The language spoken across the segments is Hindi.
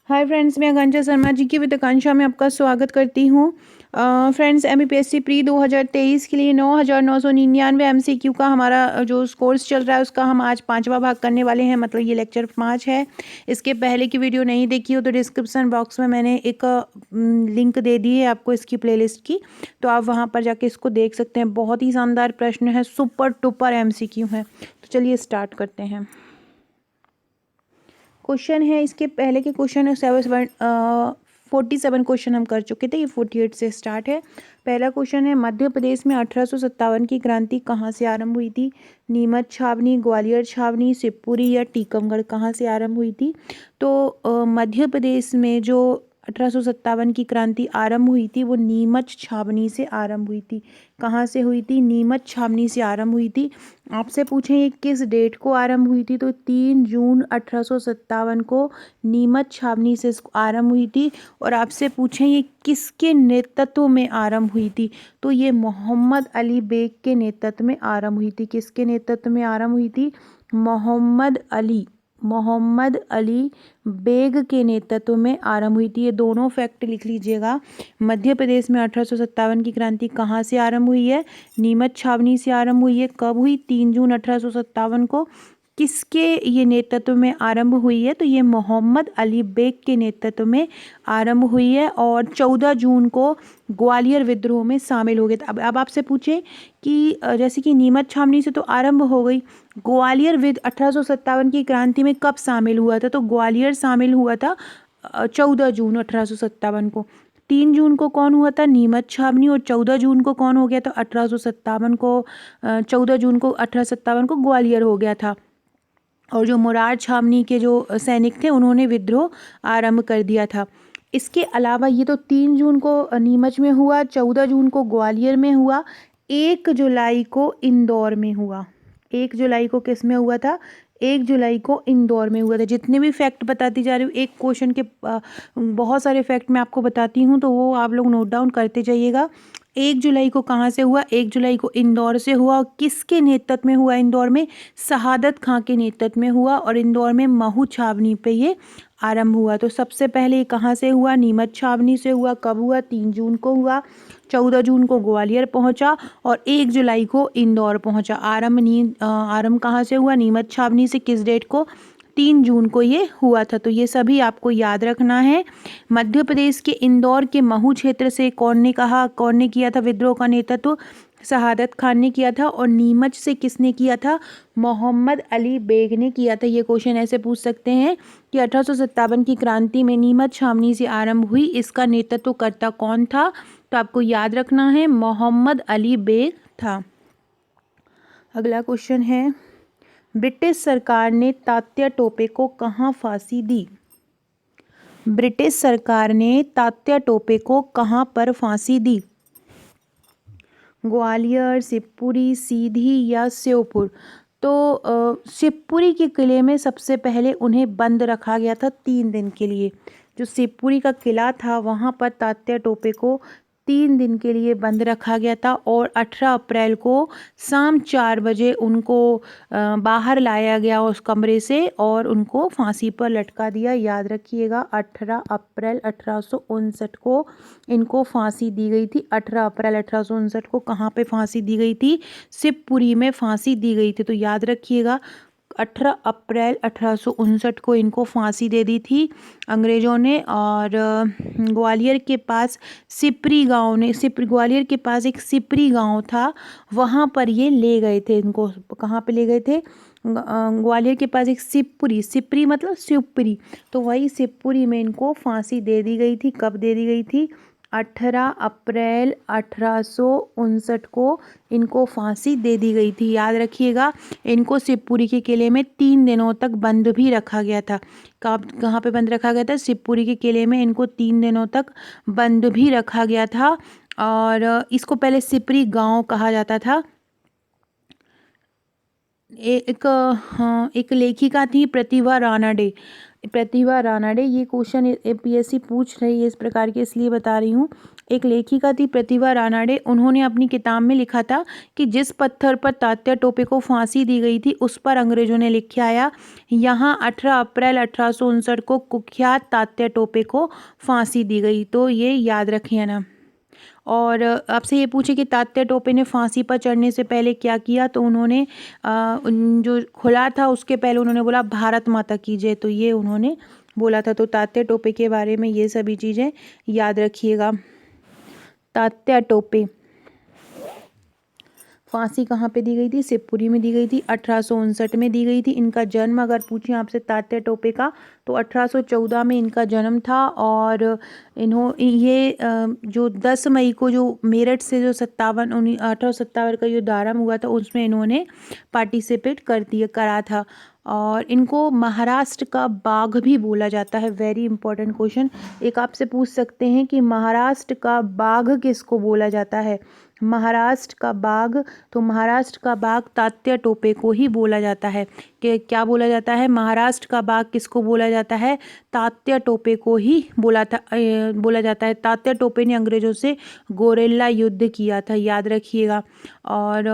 हाय फ्रेंड्स, मैं आकांक्षा शर्मा जी की विद आकांक्षा में आपका स्वागत करती हूँ। फ्रेंड्स, एमपीएससी प्री 2023 के लिए 9,999 एमसीक्यू का हमारा जो कोर्स चल रहा है उसका हम आज 5वां भाग करने वाले हैं। मतलब ये लेक्चर 5 है। इसके पहले की वीडियो नहीं देखी हो तो डिस्क्रिप्शन बॉक्स में मैंने एक लिंक दे दी है आपको इसकी प्लेलिस्ट की, तो आप वहाँ पर जाके इसको देख सकते हैं। बहुत ही शानदार प्रश्न है, सुपर टुपर एमसीक्यू है। तो चलिए स्टार्ट करते हैं। क्वेश्चन है, इसके पहले के क्वेश्चन है 47 क्वेश्चन हम कर चुके थे, ये 48 से स्टार्ट है। पहला क्वेश्चन है, मध्य प्रदेश में 1857 की क्रांति कहाँ से आरंभ हुई थी? नीमच छावनी, ग्वालियर छावनी, शिवपुरी या टीकमगढ़ कहाँ से आरंभ हुई थी? तो मध्य प्रदेश में जो 1857 की क्रांति आरंभ हुई थी वो नीमच छावनी से आरंभ हुई थी। कहाँ से हुई थी? नीमच छावनी से आरंभ हुई थी। आपसे पूछें ये किस डेट को आरंभ हुई थी, तो 3 जून 1857 को नीमच छावनी से आरंभ हुई थी। और आपसे पूछें ये किसके नेतृत्व में आरंभ हुई थी, तो ये मोहम्मद अली बेग के नेतृत्व में आरंभ हुई थी। किसके नेतृत्व में आरंभ हुई थी? मोहम्मद अली बेग के नेतृत्व में आरंभ हुई थी। ये दोनों फैक्ट लिख लीजिएगा। मध्य प्रदेश में 1857 की क्रांति कहाँ से आरंभ हुई है? नीमच छावनी से आरंभ हुई है। कब हुई? 3 जून 1857 को। किसके ये नेतृत्व में आरंभ हुई है? तो ये मोहम्मद अली बेग के नेतृत्व में आरंभ हुई है और 14 जून को ग्वालियर विद्रोह में शामिल हो गए थे। अब आपसे पूछे कि जैसे कि नीमच छावनी से तो आरंभ हो गई, ग्वालियर 1857 की क्रांति में कब शामिल हुआ था? तो ग्वालियर शामिल हुआ था 14 जून 1857 को। 3 जून को कौन हुआ था? नीमच छावनी। और 14 जून को कौन हो गया था? 1857 को 14 जून को 1857 को ग्वालियर हो गया था। और जो मुरार छावनी के जो सैनिक थे उन्होंने विद्रोह आरंभ कर दिया था। इसके अलावा ये तो 3 जून को नीमच में हुआ, 14 जून को ग्वालियर में हुआ, 1 जुलाई को इंदौर में हुआ। 1 जुलाई को किस में हुआ था? 1 जुलाई को इंदौर में हुआ था। जितने भी फैक्ट बताती जा रही हूँ, एक क्वेश्चन के बहुत सारे फैक्ट मैं आपको बताती हूँ, तो वो आप लोग नोट डाउन करते जाइएगा। 1 जुलाई को कहाँ से हुआ? 1 जुलाई को इंदौर से हुआ। और किसके नेतृत्व में हुआ? इंदौर में शहादत खां के नेतृत्व में हुआ और इंदौर में महू छावनी पे ये आरंभ हुआ। तो सबसे पहले ये कहाँ से हुआ? नीमच छावनी से हुआ। कब हुआ? 3 जून को हुआ। 14 जून को ग्वालियर पहुंचा और 1 जुलाई को इंदौर पहुंचा। आरंभ कहाँ से हुआ? नीमच छावनी से। किस डेट को? 3 जून को ये हुआ था। तो ये सभी आपको याद रखना है। मध्य प्रदेश के इंदौर के महू क्षेत्र से कौन ने किया था विद्रोह का नेतृत्व? शहादत खान ने किया था। और नीमच से किसने किया था? मोहम्मद अली बेग ने किया था। ये क्वेश्चन ऐसे पूछ सकते हैं कि 1857 की क्रांति में नीमच छावनी से आरंभ हुई, इसका नेतृत्वकर्ता कौन था? तो आपको याद रखना है, मोहम्मद अली बेग था। अगला क्वेश्चन है, ब्रिटिश सरकार ने तात्या टोपे को कहाँ फांसी दी? ब्रिटिश सरकार ने तात्या टोपे को कहाँ पर फांसी दी? ग्वालियर, शिवपुरी, सीधी या श्योपुर? तो शिवपुरी के किले में सबसे पहले उन्हें बंद रखा गया था 3 दिन के लिए। जो शिवपुरी का किला था वहाँ पर तात्या टोपे को 3 दिन के लिए बंद रखा गया था। और 18 अप्रैल को शाम 4 बजे उनको बाहर लाया गया उस कमरे से और उनको फांसी पर लटका दिया। याद रखिएगा, 18 अप्रैल 1859 को इनको फांसी दी गई थी। 18 अप्रैल 1859 को कहाँ पे फांसी दी गई थी? शिवपुरी में फांसी दी गई थी। तो याद रखिएगा, 18 अप्रैल 1859 को इनको फांसी दे दी थी अंग्रेज़ों ने। और ग्वालियर के पास ग्वालियर के पास एक सिपरी गांव था, वहाँ पर ये ले गए थे इनको। कहाँ पे ले गए थे? ग्वालियर के पास एक सिपरी मतलब शिवपुरी, तो वही शिवपुरी में इनको फांसी दे दी गई थी। कब दे दी गई थी? 18 अप्रैल 1859 को इनको फांसी दे दी गई थी। याद रखिएगा, इनको शिवपुरी के किले में 3 दिनों तक बंद भी रखा गया था। कहाँ पे बंद रखा गया था? शिवपुरी के किले में इनको 3 दिनों तक बंद भी रखा गया था। और इसको पहले सिपरी गांव कहा जाता था। एक लेखिका थी प्रतिभा रानडे। प्रतिभा रानडे, ये क्वेश्चन APSC पूछ रही है इस प्रकार के, इसलिए बता रही हूँ। एक लेखिका थी प्रतिभा रानडे, उन्होंने अपनी किताब में लिखा था कि जिस पत्थर पर तात्या टोपे को फांसी दी गई थी उस पर अंग्रेजों ने लिखाया, यहाँ 18 अप्रैल 1859 को कुख्यात तात्या टोपे को फांसी दी गई। तो ये याद रखिए ना। और आपसे ये पूछे कि तात्या टोपे ने फांसी पर चढ़ने से पहले क्या किया, तो उन्होंने जो खुला था उसके पहले उन्होंने बोला भारत माता की जय, तो ये उन्होंने बोला था। तो तात्या टोपे के बारे में ये सभी चीज़ें याद रखिएगा। तात्या टोपे फांसी कहाँ पे दी गई थी? शिवपुरी में दी गई थी, 1859 में दी गई थी। इनका जन्म अगर पूछें आपसे तात्या टोपे का, तो 1814 में इनका जन्म था। और ये जो 10 मई को जो मेरठ से जो 1857 का युद्ध आरंभ हुआ था उसमें इन्होंने पार्टिसिपेट करा था। और इनको महाराष्ट्र का बाघ भी बोला जाता है। वेरी इंपॉर्टेंट क्वेश्चन, एक आपसे पूछ सकते हैं कि महाराष्ट्र का बाघ किसको बोला जाता है? महाराष्ट्र का बाघ, तो महाराष्ट्र का बाघ तात्या टोपे को ही बोला जाता है। कि क्या बोला जाता है? महाराष्ट्र का बाघ किसको बोला जाता है? तात्या टोपे को ही बोला जाता है। तात्या टोपे ने अंग्रेजों से गोरिल्ला युद्ध किया था, याद रखिएगा। और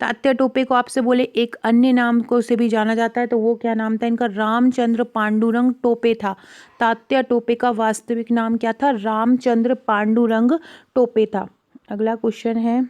तात्या टोपे को आपसे बोले एक अन्य नाम को से भी जाना जाता है, तो वो क्या नाम था इनका? रामचंद्र पांडुरंग टोपे था। तात्या टोपे का वास्तविक नाम क्या था? रामचंद्र पांडुरंग टोपे था। अगला क्वेश्चन है,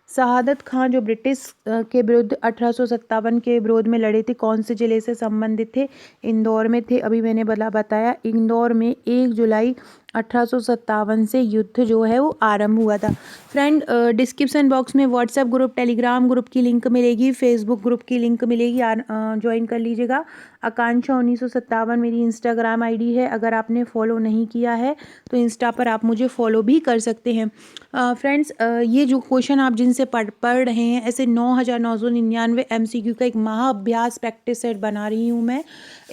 शहादत खान जो ब्रिटिश के विरुद्ध 1857 के विरोध में लड़े थे, कौन से जिले से संबंधित थे? इंदौर में थे। अभी मैंने बताया इंदौर में 1 जुलाई 1857 से युद्ध जो है वो आरंभ हुआ था। फ्रेंड, डिस्क्रिप्शन बॉक्स में व्हाट्सएप ग्रुप, टेलीग्राम ग्रुप की लिंक मिलेगी, फेसबुक ग्रुप की लिंक मिलेगी, ज्वाइन कर लीजिएगा। आकांक्षा 1957 मेरी इंस्टाग्राम आईडी है। अगर आपने फॉलो नहीं किया है तो इंस्टा पर आप मुझे फॉलो भी कर सकते हैं। फ्रेंड्स, ये जो क्वेश्चन आप जिनसे पढ़ रहे हैं, ऐसे 9999 MCQ का एक महाअभ्यास प्रैक्टिस सेट बना रही हूँ मैं।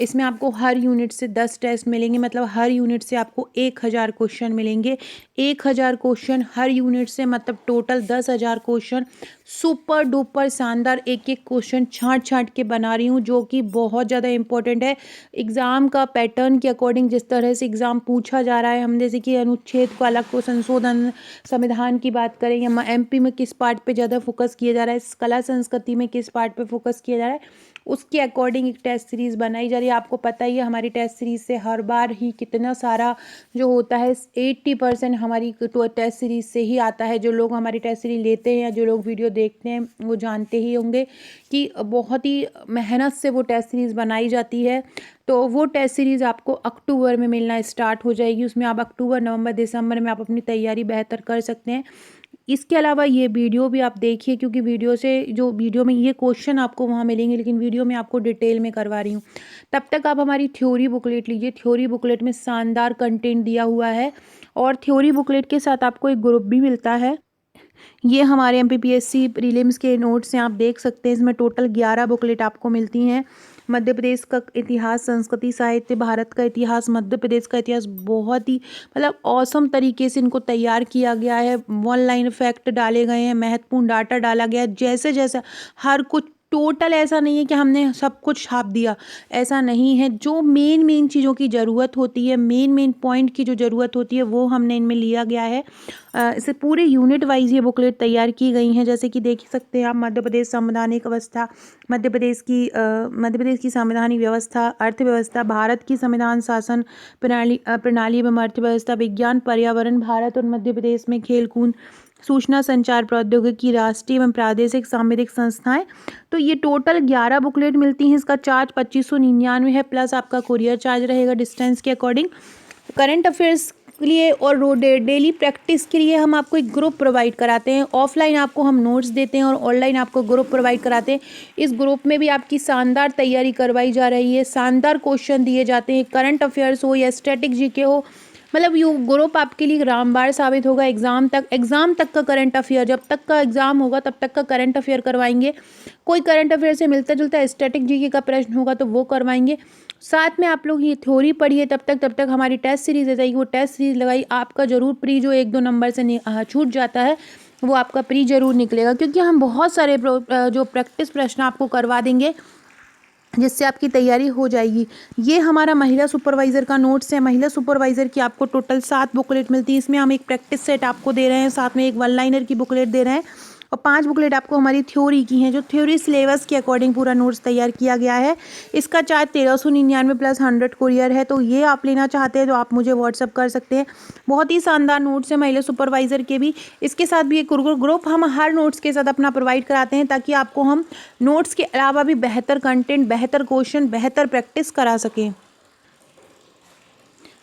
इसमें आपको हर यूनिट से 10 टेस्ट मिलेंगे, मतलब हर यूनिट से आपको 1000 क्वेश्चन मिलेंगे। 1000 क्वेश्चन हर यूनिट से, मतलब टोटल 10,000 क्वेश्चन। सुपर डुपर शानदार एक एक क्वेश्चन छांट के बना रही हूँ, जो कि बहुत ज़्यादा इंपॉर्टेंट है। एग्ज़ाम का पैटर्न के अकॉर्डिंग जिस तरह से एग्ज़ाम पूछा जा रहा है, हम जैसे कि अनुच्छेद को अलग को संशोधन, संविधान की बात करें, या MP में किस पार्ट पे ज़्यादा फोकस किया जा रहा है, कला संस्कृति में किस पार्ट पे फोकस किया जा रहा है, उसके अकॉर्डिंग एक टेस्ट सीरीज़ बनाई जा रही है। आपको पता ही है हमारी टेस्ट सीरीज़ से हर बार ही कितना सारा जो होता है 80% हमारी टेस्ट सीरीज़ से ही आता है। जो लोग हमारी टेस्ट सीरीज़ लेते हैं या जो लोग वीडियो देखते हैं वो जानते ही होंगे कि बहुत ही मेहनत से वो टेस्ट सीरीज़ बनाई जाती है। तो वो टेस्ट सीरीज़ आपको अक्टूबर में मिलना स्टार्ट हो जाएगी। उसमें आप अक्टूबर, नवंबर, दिसंबर में आप अपनी तैयारी बेहतर कर सकते हैं। इसके अलावा ये वीडियो भी आप देखिए, क्योंकि वीडियो में ये क्वेश्चन आपको वहाँ मिलेंगे, लेकिन वीडियो में आपको डिटेल में करवा रही हूँ। तब तक आप हमारी थ्योरी बुकलेट लीजिए। थ्योरी बुकलेट में शानदार कंटेंट दिया हुआ है, और थ्योरी बुकलेट के साथ आपको एक ग्रुप भी मिलता है। ये हमारे MPPSC प्रीलिम्स के नोट्स हैं, आप देख सकते हैं। इसमें टोटल 11 बुकलेट आपको मिलती हैं। मध्य प्रदेश का इतिहास, संस्कृति, साहित्य, भारत का इतिहास, मध्य प्रदेश का इतिहास, बहुत ही मतलब ऑसम तरीके से इनको तैयार किया गया है। 1 लाइन फैक्ट डाले गए हैं, महत्वपूर्ण डाटा डाला गया है। जैसे जैसा हर कुछ टोटल, ऐसा नहीं है कि हमने सब कुछ छाप दिया, ऐसा नहीं है। जो मेन चीज़ों की ज़रूरत होती है, मेन पॉइंट की जो ज़रूरत होती है, वो हमने इनमें लिया गया है। इसे पूरे यूनिट वाइज ये बुकलेट तैयार की गई हैं। जैसे कि देख सकते हैं आप, मध्य प्रदेश संवैधानिक अवस्था, मध्य प्रदेश की संवैधानिक व्यवस्था, अर्थव्यवस्था, भारत की संविधान शासन प्रणाली एवं अर्थव्यवस्था, विज्ञान, पर्यावरण, भारत और मध्य प्रदेश में खेलकूद, सूचना संचार प्रौद्योगिकी, राष्ट्रीय एवं प्रादेशिक सांविधिक संस्थाएं। तो ये टोटल 11 बुकलेट मिलती हैं। इसका चार्ज 2599 है, प्लस आपका कुरियर चार्ज रहेगा डिस्टेंस के अकॉर्डिंग। करंट अफेयर्स के लिए और डेली प्रैक्टिस के लिए हम आपको एक ग्रुप प्रोवाइड कराते हैं। ऑफलाइन आपको हम नोट्स देते हैं और ऑनलाइन आपको ग्रुप प्रोवाइड कराते हैं। इस ग्रुप में भी आपकी शानदार तैयारी करवाई जा रही है, शानदार क्वेश्चन दिए जाते हैं। करंट अफेयर्स हो या स्टैटिक जीके हो, मतलब ये ग्रुप आपके लिए रामबाण साबित होगा। एग्ज़ाम तक का करंट अफेयर, जब तक का एग्ज़ाम होगा तब तक का करंट अफेयर करवाएंगे। कोई करंट अफेयर से मिलता जुलता स्टैटिक जीके का प्रश्न होगा तो वो करवाएंगे। साथ में आप लोग ये थ्योरी पढ़िए, तब तक हमारी टेस्ट सीरीज़ है, वो टेस्ट सीरीज़ लगाई। आपका ज़रूर प्री जो 1-2 नंबर से छूट जाता है, वो आपका प्री ज़रूर निकलेगा, क्योंकि हम बहुत सारे जो प्रैक्टिस प्रश्न आपको करवा देंगे। जिससे आपकी तैयारी हो जाएगी। ये हमारा महिला सुपरवाइज़र का नोट्स है। महिला सुपरवाइज़र की आपको टोटल 7 बुकलेट मिलती है। इसमें हम एक प्रैक्टिस सेट आपको दे रहे हैं, साथ में एक वन लाइनर की बुकलेट दे रहे हैं और 5 बुकलेट आपको हमारी थ्योरी की हैं, जो थ्योरी सिलेबस के अकॉर्डिंग पूरा नोट्स तैयार किया गया है। इसका चार्ज 1399 प्लस 100 कोरियर है। तो ये आप लेना चाहते हैं तो आप मुझे व्हाट्सअप कर सकते हैं। बहुत ही शानदार नोट्स है महिला सुपरवाइज़र के भी। इसके साथ भी एक ग्रुप हम हर नोट्स के साथ अपना प्रोवाइड कराते हैं, ताकि आपको हम नोट्स के अलावा भी बेहतर कंटेंट, बेहतर क्वेश्चन, बेहतर प्रैक्टिस करा सकें।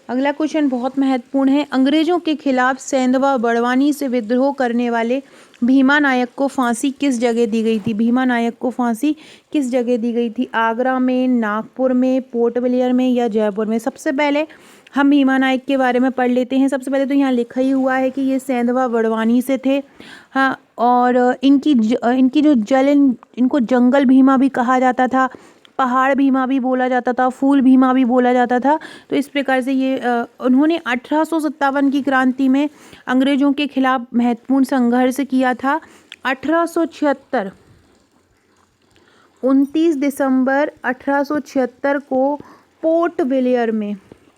अगला क्वेश्चन बहुत महत्वपूर्ण है। अंग्रेजों के खिलाफ सेंधवा बड़वानी से विद्रोह करने वाले भीमा नायक को फांसी किस जगह दी गई थी? भीमा नायक को फांसी किस जगह दी गई थी? आगरा में, नागपुर में, पोर्ट ब्लेयर में या जयपुर में? सबसे पहले हम भीमा नायक के बारे में पढ़ लेते हैं। सबसे पहले तो यहाँ लिखा ही हुआ है कि ये सेंधवा बड़वानी से थे। हाँ, और इनकी जो इनको जंगल भीमा भी कहा जाता था, पहाड़ भीमा भी बोला जाता था, फूल भीमा भी बोला जाता था। तो इस प्रकार से ये उन्होंने 1857 की क्रांति में अंग्रेजों के खिलाफ महत्वपूर्ण संघर्ष किया था। 1876 29 दिसंबर 1876 को पोर्ट ब्लेयर में,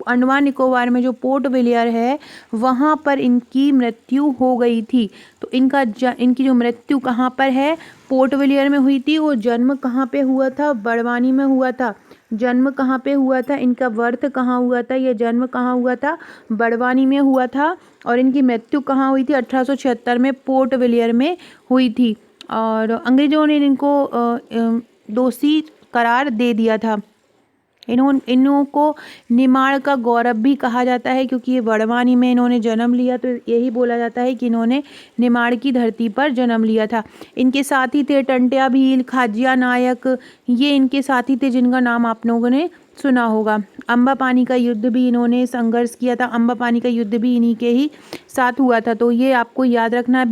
अंडमान निकोबार में जो पोर्ट ब्लेयर है, वहाँ पर इनकी मृत्यु हो गई थी। तो इनकी जो मृत्यु कहाँ पर है? पोर्ट ब्लेयर में हुई थी। वो जन्म कहाँ पे हुआ था? बड़वानी में हुआ था। जन्म कहाँ पे हुआ था? इनका बर्थ कहाँ हुआ था? ये जन्म कहाँ हुआ था? बड़वानी में हुआ था। और इनकी मृत्यु कहाँ हुई थी? 1876 में पोर्ट ब्लेयर में हुई थी। और अंग्रेजों ने इनको दोषी करार दे दिया था। इन्हों को निमाड़ का गौरव भी कहा जाता है, क्योंकि ये बड़वानी में इन्होंने जन्म लिया। तो यही बोला जाता है कि इन्होंने निमाड़ की धरती पर जन्म लिया था। इनके साथी थे टंट्या भील, खाजिया नायक, ये इनके साथी थे जिनका नाम आप लोगों ने सुना होगा। अम्बा पानी का युद्ध भी इन्होंने संघर्ष किया था। अम्बा पानी का युद्ध भी इन्हीं के ही साथ हुआ था। तो ये आपको याद रखना है।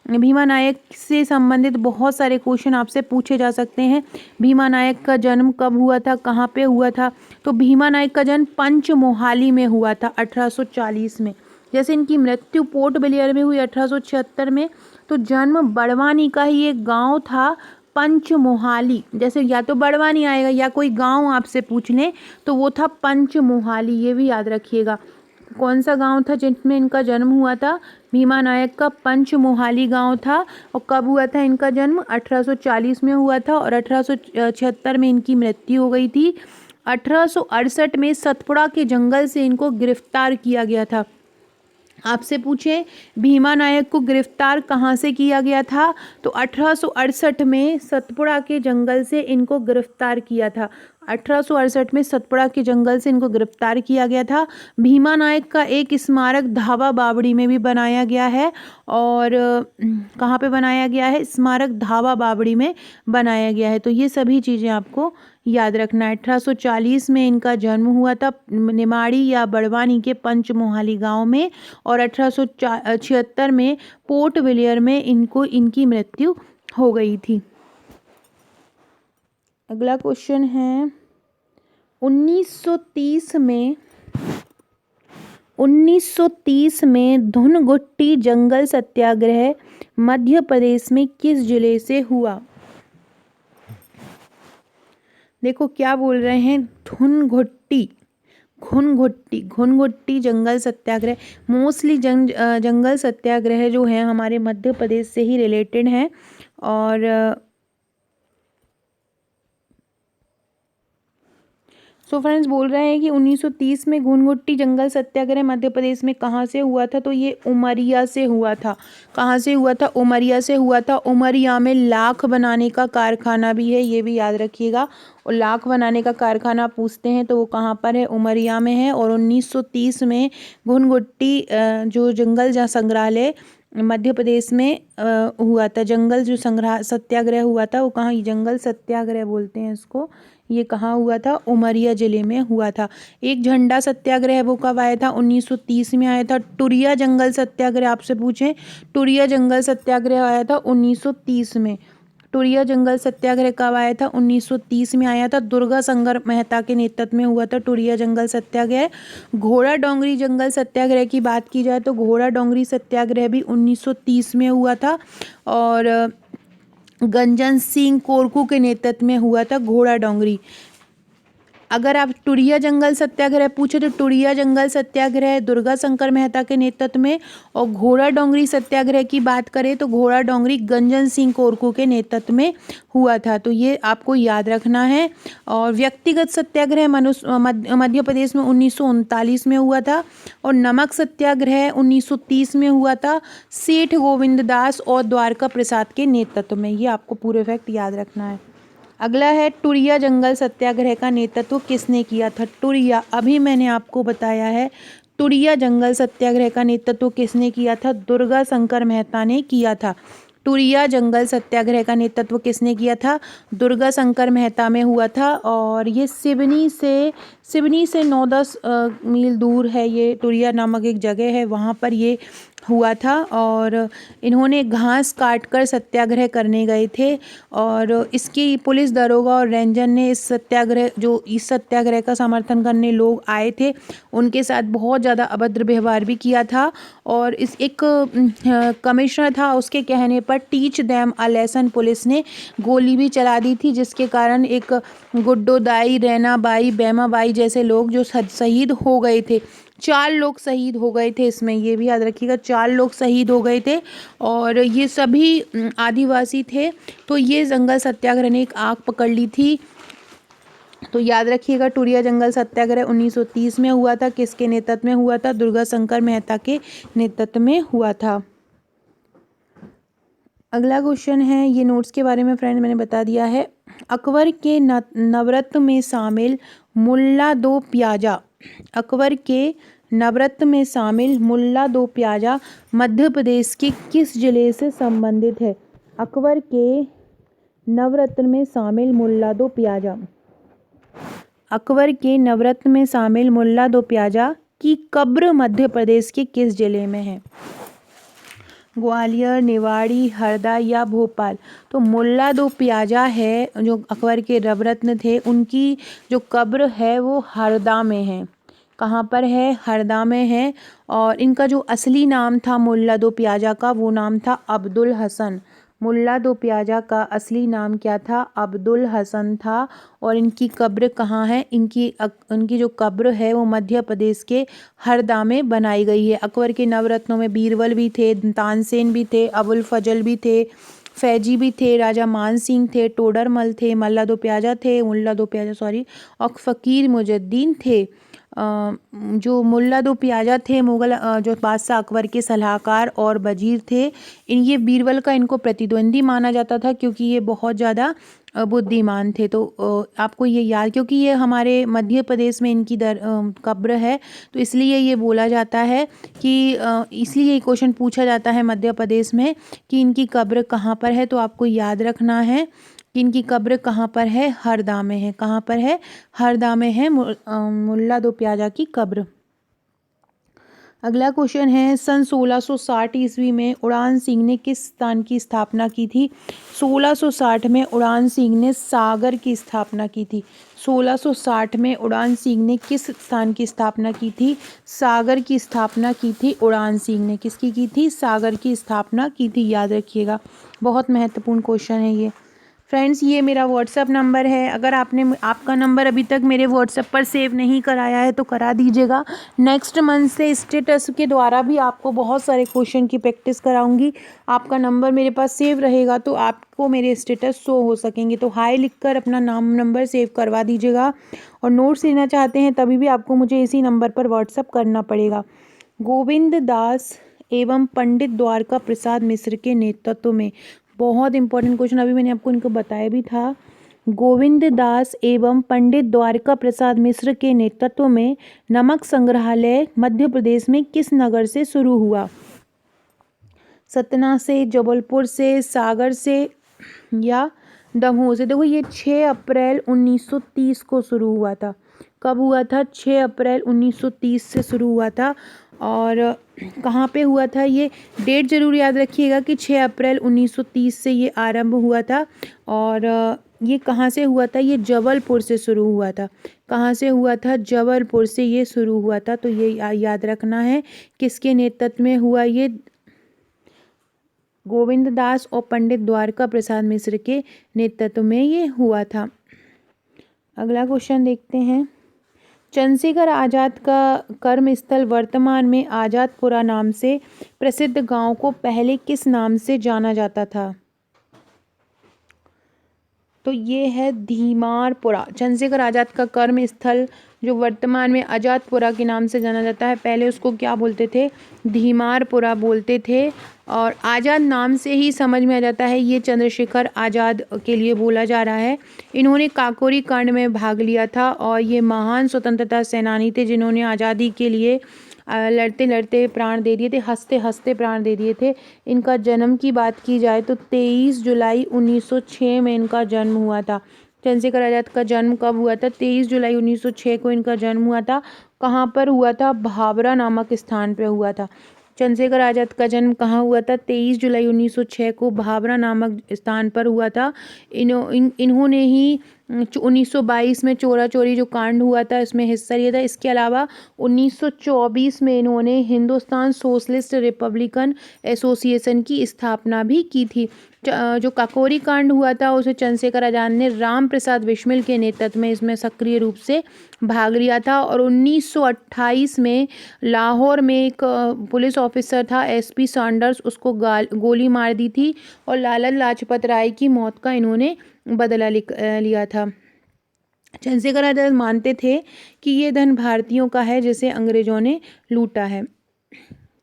भीमा नायक से संबंधित बहुत सारे क्वेश्चन आपसे पूछे जा सकते हैं। भीमा नायक का जन्म कब हुआ था? कहाँ पे हुआ था? तो भीमा नायक का जन्म पंचमोहाली में हुआ था 1840 में। जैसे इनकी मृत्यु पोर्ट ब्लेयर में हुई 1876 में, तो जन्म बड़वानी का ही एक गांव था पंचमोहाली। जैसे या तो बड़वानी आएगा या कोई गांव आपसे पूछ लें तो वो था पंचमोहाली। ये भी याद रखिएगा। कौन सा गांव था जिसमें इनका जन्म हुआ था? भीमा नायक का पंचमोहाली गांव था। और कब हुआ था इनका जन्म? 1840 में हुआ था और 1876 में इनकी मृत्यु हो गई थी। 1868 में सतपुड़ा के जंगल से इनको गिरफ्तार किया गया था। आपसे पूछें भीमा नायक को गिरफ्तार कहाँ से किया गया था? तो 1868 में सतपुड़ा के जंगल से इनको गिरफ्तार किया था। 1868 में सतपुड़ा के जंगल से इनको गिरफ्तार किया गया था। भीमा नायक का एक स्मारक धावा बावड़ी में भी बनाया गया है। और कहाँ पे बनाया गया है? स्मारक धावा बावड़ी में बनाया गया है। तो ये सभी चीज़ें आपको याद रखना है। 1840 में इनका जन्म हुआ था निमाड़ी या बड़वानी के पंचमोहाली गांव में, और 1876 में पोर्ट ब्लेयर में इनकी मृत्यु हो गई थी। अगला क्वेश्चन है 1930 में धुनगुट्टी जंगल सत्याग्रह मध्य प्रदेश में किस जिले से हुआ? देखो क्या बोल रहे हैं, घुनघुट्टी जंगल सत्याग्रह। मोस्टली जंगल सत्याग्रह जो है हमारे मध्य प्रदेश से ही रिलेटेड हैं। और सो फ्रेंड्स बोल रहे हैं कि 1930 में घुनघुट्टी जंगल सत्याग्रह मध्य प्रदेश में कहाँ से हुआ था? तो ये उमरिया से हुआ था। कहाँ से हुआ था? उमरिया से हुआ था। उमरिया में लाख बनाने का कारखाना भी है, ये भी याद रखिएगा। और लाख बनाने का कारखाना पूछते हैं तो वो कहाँ पर है? उमरिया में है। और 1930 में घुनघुट्टी जो जंगल संग्रहालय मध्य प्रदेश में हुआ था। जंगल जो सत्याग्रह हुआ था वो कहाँ? जंगल सत्याग्रह बोलते हैं इसको। ये कहाँ हुआ था? उमरिया जिले में हुआ था। एक झंडा सत्याग्रह वो कब आया था? 1930 में आया था। टुरिया जंगल सत्याग्रह आपसे पूछें, टुरिया जंगल सत्याग्रह आया था 1930 में। टुरिया जंगल सत्याग्रह कब आया था? 1930 में आया था। दुर्गा शंकर मेहता के नेतृत्व में हुआ था टुरिया जंगल सत्याग्रह। घोड़ा डोंगरी जंगल सत्याग्रह की बात की जाए तो घोड़ा डोंगरी सत्याग्रह भी 1930 में हुआ था। और गंजन सिंह कोरकू के नेतृत्व में हुआ था घोड़ा डोंगरी। अगर आप टुरिया जंगल सत्याग्रह पूछे तो टुरिया जंगल सत्याग्रह दुर्गा शंकर मेहता के नेतृत्व में, और घोड़ा डोंगरी सत्याग्रह की बात करें तो घोड़ा डोंगरी गंजन सिंह कोरकू के नेतृत्व में हुआ था। तो ये आपको याद रखना है। और व्यक्तिगत सत्याग्रह मध्य प्रदेश में 1939 में हुआ था, और नमक सत्याग्रह 1930 में हुआ था सेठ गोविंद दास और द्वारका प्रसाद के नेतृत्व में। ये आपको पूरे फैक्ट याद रखना है। अगला है टुरिया जंगल सत्याग्रह का नेतृत्व किसने किया था। टुरिया, अभी मैंने आपको बताया है, टुरिया जंगल सत्याग्रह का नेतृत्व किसने किया था। दुर्गा शंकर मेहता ने किया था। टुरिया जंगल सत्याग्रह का नेतृत्व किसने किया था, दुर्गा शंकर मेहता में हुआ था। और ये सिवनी से 9-10 मील दूर है, ये टुरिया नामक एक जगह है, वहाँ पर ये हुआ था। और इन्होंने घास काटकर सत्याग्रह करने गए थे, और इसकी पुलिस दरोगा और रेंजर ने इस सत्याग्रह का समर्थन करने लोग आए थे, उनके साथ बहुत ज़्यादा अभद्र व्यवहार भी किया था। और इस एक कमिश्नर था, उसके कहने पर teach them a lesson police ने गोली भी चला दी थी, जिसके कारण एक गुड्डो दाई, रैना बाई, बेमा बाई जैसे लोग जो शहीद हो गए थे। 4 लोग शहीद हो गए थे इसमें, ये भी याद रखिएगा, 4 लोग शहीद हो गए थे, और ये सभी आदिवासी थे। तो ये जंगल सत्याग्रह ने एक आग पकड़ ली थी। तो याद रखिएगा, टुरिया जंगल सत्याग्रह 1930 में हुआ था। किसके नेतृत्व में हुआ था, दुर्गा शंकर मेहता के नेतृत्व में हुआ था। अगला क्वेश्चन है, ये नोट्स के बारे में फ्रेंड मैंने बता दिया है। अकबर के नवरत्न में शामिल मुल्ला दो प्याजा, अकबर के नवरत्न में शामिल मुल्ला दो प्याजा मध्य प्रदेश के किस जिले से संबंधित है। अकबर के नवरत्न में शामिल मुल्ला दो प्याजा, अकबर के नवरत्न में शामिल मुल्ला दो प्याजा की कब्र मध्य प्रदेश के किस जिले में है। ग्वालियर, निवाड़ी, हरदा या भोपाल। तो मुल्ला दो प्याजा है जो अकबर के नवरत्न थे, उनकी जो कब्र है वो हरदा में है। कहाँ पर है, हरदा में है। और इनका जो असली नाम था मुल्ला दो प्याजा का, वो नाम था अब्दुल हसन। मुल्ला दो प्याजा का असली नाम क्या था, अब्दुल हसन था। और इनकी कब्र कहाँ है, इनकी जो कब्र है वो मध्य प्रदेश के हरदा में बनाई गई है। अकबर के नवरत्नों में बीरबल भी थे, तानसेन भी थे, अबुल फजल भी थे, फैजी भी थे, राजा मान सिंह थे, टोडरमल थे, मुल्ला दो प्याजा और फ़कीर मुजुद्दीन थे। जो मुल्ला दो प्याजा थे मुग़ल जो बादशाह अकबर के सलाहकार और वजीर थे। ये बीरबल का इनको प्रतिद्वंदी माना जाता था, क्योंकि ये बहुत ज़्यादा बुद्धिमान थे। तो आपको ये याद, क्योंकि ये हमारे मध्य प्रदेश में इनकी कब्र है, तो इसलिए ये बोला जाता है कि इसलिए ये क्वेश्चन पूछा जाता है मध्य प्रदेश में कि इनकी कब्र कहाँ पर है। तो आपको याद रखना है कि इनकी कब्र कहाँ पर है, हरदा में है। कहाँ पर है, हरदा में है मुल्ला दो प्याजा की कब्र। अगला क्वेश्चन है, सन 1660 ईस्वी में उड़ान सिंह ने किस स्थान की स्थापना की थी। 1660 में उड़ान सिंह ने सागर की स्थापना की थी। 1660 में उड़ान सिंह ने किस स्थान की स्थापना की थी, सागर की स्थापना की थी। उड़ान सिंह ने किसकी की थी, सागर की स्थापना की थी। याद रखिएगा, बहुत महत्वपूर्ण क्वेश्चन है ये। फ्रेंड्स, ये मेरा व्हाट्सएप नंबर है, अगर आपका नंबर अभी तक मेरे व्हाट्सएप पर सेव नहीं कराया है तो करा दीजिएगा। नेक्स्ट मंथ से स्टेटस के द्वारा भी आपको बहुत सारे क्वेश्चन की प्रैक्टिस कराऊंगी। आपका नंबर मेरे पास सेव रहेगा तो आपको मेरे स्टेटस शो हो सकेंगे। तो हाय लिखकर अपना नाम नंबर सेव करवा दीजिएगा। और नोट्स लेना चाहते हैं तभी भी आपको मुझे इसी नंबर पर व्हाट्सएप करना पड़ेगा। गोविंद दास एवं पंडित द्वारका प्रसाद मिश्र के नेतृत्व में, बहुत इंपॉर्टेंट क्वेश्चन, अभी मैंने आपको इनको बताया भी था। गोविंद दास एवं पंडित द्वारका प्रसाद मिश्र के नेतृत्व में नमक संग्रहालय मध्य प्रदेश में किस नगर से शुरू हुआ। सतना से, जबलपुर से, सागर से या दमोह से। देखो, ये 6 अप्रैल 1930 को शुरू हुआ था। कब हुआ था, 6 अप्रैल 1930 से शुरू हुआ था। और कहाँ पे हुआ था, ये डेट ज़रूर याद रखिएगा कि 6 अप्रैल 1930 से ये आरंभ हुआ था। और ये कहाँ से हुआ था, ये जबलपुर से शुरू हुआ था। कहाँ से हुआ था, जबलपुर से ये शुरू हुआ था। तो ये याद रखना है किसके नेतृत्व में हुआ ये, गोविंद दास और पंडित द्वारका प्रसाद मिश्र के नेतृत्व में ये हुआ था। अगला क्वेश्चन देखते हैं। चंद्रशेखर आज़ाद का कर्मस्थल वर्तमान में आज़ादपुरा नाम से प्रसिद्ध गांव को पहले किस नाम से जाना जाता था? तो ये है धीमारपुरा। चंद्रशेखर आज़ाद का कर्म स्थल जो वर्तमान में आज़ादपुरा के नाम से जाना जाता है, पहले उसको क्या बोलते थे? धीमारपुरा बोलते थे। और आज़ाद नाम से ही समझ में आ जाता है ये चंद्रशेखर आज़ाद के लिए बोला जा रहा है। इन्होंने काकोरी कांड में भाग लिया था और ये महान स्वतंत्रता सेनानी थे जिन्होंने आज़ादी के लिए लड़ते लड़ते प्राण दे दिए थे, हंसते हंसते प्राण दे दिए थे। इनका जन्म की बात की जाए तो 23 जुलाई 1906 में इनका जन्म हुआ था। चंद्रशेखर आज़ाद का जन्म कब हुआ था? 23 जुलाई 1906 को इनका जन्म हुआ था। कहाँ पर हुआ था? भाभरा नामक स्थान पर हुआ था। चंद्रशेखर आज़ाद का जन्म कहाँ हुआ था? 23 जुलाई 1906 को भाभरा नामक स्थान पर हुआ था। इन्होंने ही 1922 में चोरा चोरी जो कांड हुआ था इसमें हिस्सा लिया था। इसके अलावा 1924 में इन्होंने हिंदुस्तान सोशलिस्ट रिपब्लिकन एसोसिएशन की स्थापना भी की थी। जो काकोरी कांड हुआ था उसे चंद्रशेखर आज़ाद ने राम प्रसाद बिस्मिल के नेतृत्व में इसमें सक्रिय रूप से भाग लिया था। और 1928 में लाहौर में एक पुलिस ऑफिसर था एसपी सैंडर्स, उसको गोली मार दी थी और लाला लाजपत राय की मौत का इन्होंने बदला लिया था। चंद्रशेखर आज़ाद मानते थे कि ये धन भारतीयों का है जिसे अंग्रेजों ने लूटा है।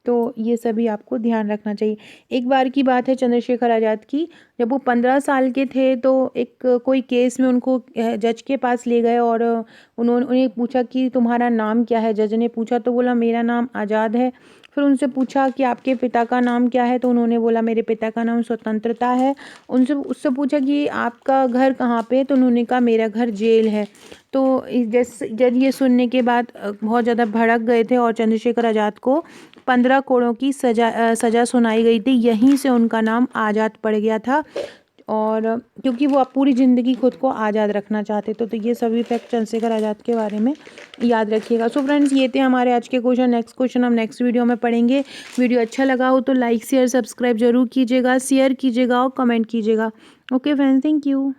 तो ये सभी आपको ध्यान रखना चाहिए। एक बार की बात है चंद्रशेखर आज़ाद की, जब वो 15 साल के थे तो एक कोई केस में उनको जज के पास ले गए और उन्हें पूछा कि तुम्हारा नाम क्या है। जज ने पूछा तो बोला मेरा नाम आज़ाद है। फिर उनसे पूछा कि आपके पिता का नाम क्या है, तो उन्होंने बोला मेरे पिता का नाम स्वतंत्रता है। उससे पूछा कि आपका घर कहाँ पे है, तो उन्होंने कहा मेरा घर जेल है। तो जज ये सुनने के बाद बहुत ज़्यादा भड़क गए थे और चंद्रशेखर आज़ाद को 15 करोड़ की सज़ा सुनाई गई थी। यहीं से उनका नाम आज़ाद पड़ गया था। और क्योंकि वो पूरी ज़िंदगी खुद को आज़ाद रखना चाहते थे। तो ये सभी फैक्ट चंद्रशेखर आज़ाद के बारे में याद रखिएगा। सो फ्रेंड्स, ये थे हमारे आज के क्वेश्चन। नेक्स्ट क्वेश्चन हम नेक्स्ट वीडियो में पढ़ेंगे। वीडियो अच्छा लगा हो तो लाइक शेयर सब्सक्राइब जरूर कीजिएगा, शेयर कीजिएगा और कमेंट कीजिएगा। Okay friends, thank you.